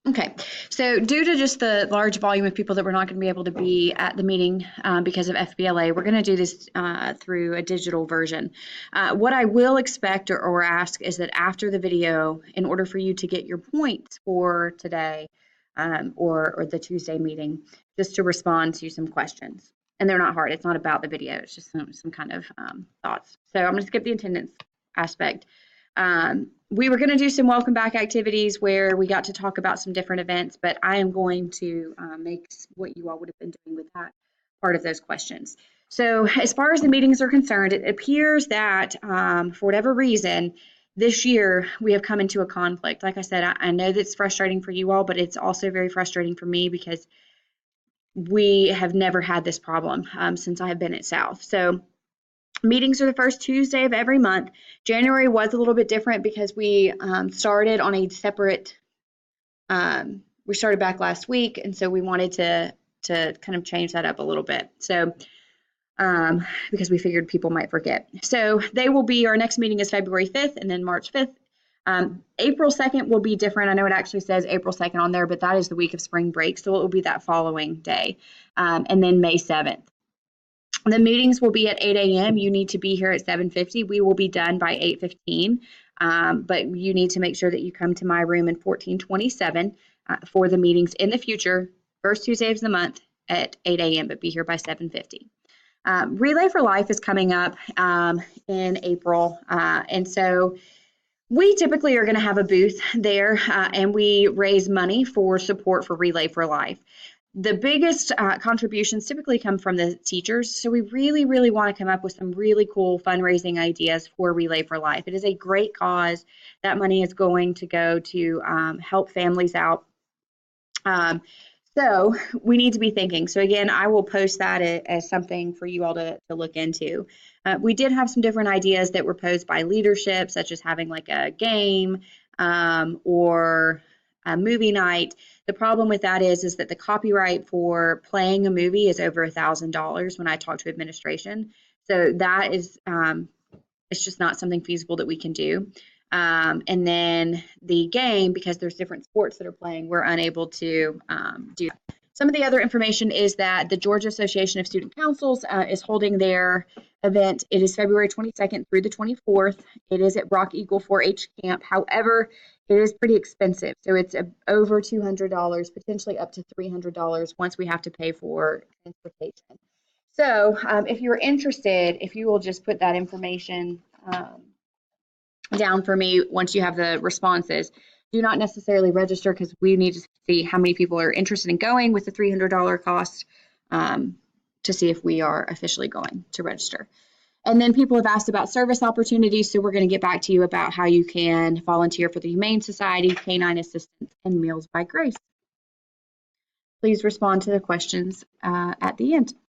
Okay, so due to just the large volume of people that we're not going to be able to be at the meeting because of FBLA, we're going to do this through a digital version. What I will expect or ask is that after the video, in order for you to get your points for today or the Tuesday meeting, just to respond to some questions. And they're not hard. It's not about the video. It's just some kind of thoughts. So I'm going to skip the attendance aspect. We were going to do some welcome back activities where we got to talk about some different events, but I am going to make what you all would have been doing with that part of those questions. So as far as the meetings are concerned, it appears that for whatever reason, this year we have come into a conflict. Like I said, I know that's frustrating for you all, but it's also very frustrating for me because we have never had this problem since I have been at South. So meetings are the first Tuesday of every month. January was a little bit different because we started on a separate, we started back last week, and so we wanted to kind of change that up a little bit. So because we figured people might forget. So they will be, our next meeting is February 5th and then March 5th. April 2nd will be different. I know it actually says April 2nd on there, but that is the week of spring break, so it will be that following day. And then May 7th. The meetings will be at 8 a.m. You need to be here at 7:50. We will be done by 8:15, but you need to make sure that you come to my room in 1427 for the meetings in the future, first Tuesday of the month at 8 a.m., but be here by 7:50. Relay for Life is coming up in April, and so we typically are going to have a booth there, and we raise money for support for Relay for Life. The biggest contributions typically come from the teachers, so we really, really want to come up with some really cool fundraising ideas for Relay for Life. It is a great cause. That money is going to go to help families out. So we need to be thinking. So again, I will post that as something for you all to look into. We did have some different ideas that were posed by leadership, such as having like a game or a movie night. The problem with that is that the copyright for playing a movie is over $1,000 when I talk to administration. So that is, it's just not something feasible that we can do. And then the game, because there's different sports that are playing, we're unable to do that. Some of the other information is that the Georgia Association of Student Councils is holding their event. It is February 22nd through the 24th. It is at Rock Eagle 4-H Camp. However, it is pretty expensive. So it's over $200, potentially up to $300 once we have to pay for transportation. So if you're interested, if you will just put that information down for me once you have the responses. Do not necessarily register because we need to see how many people are interested in going with the $300 cost to see if we are officially going to register. And then people have asked about service opportunities, so we're going to get back to you about how you can volunteer for the Humane Society, Canine Assistance, and Meals by Grace. Please respond to the questions at the end.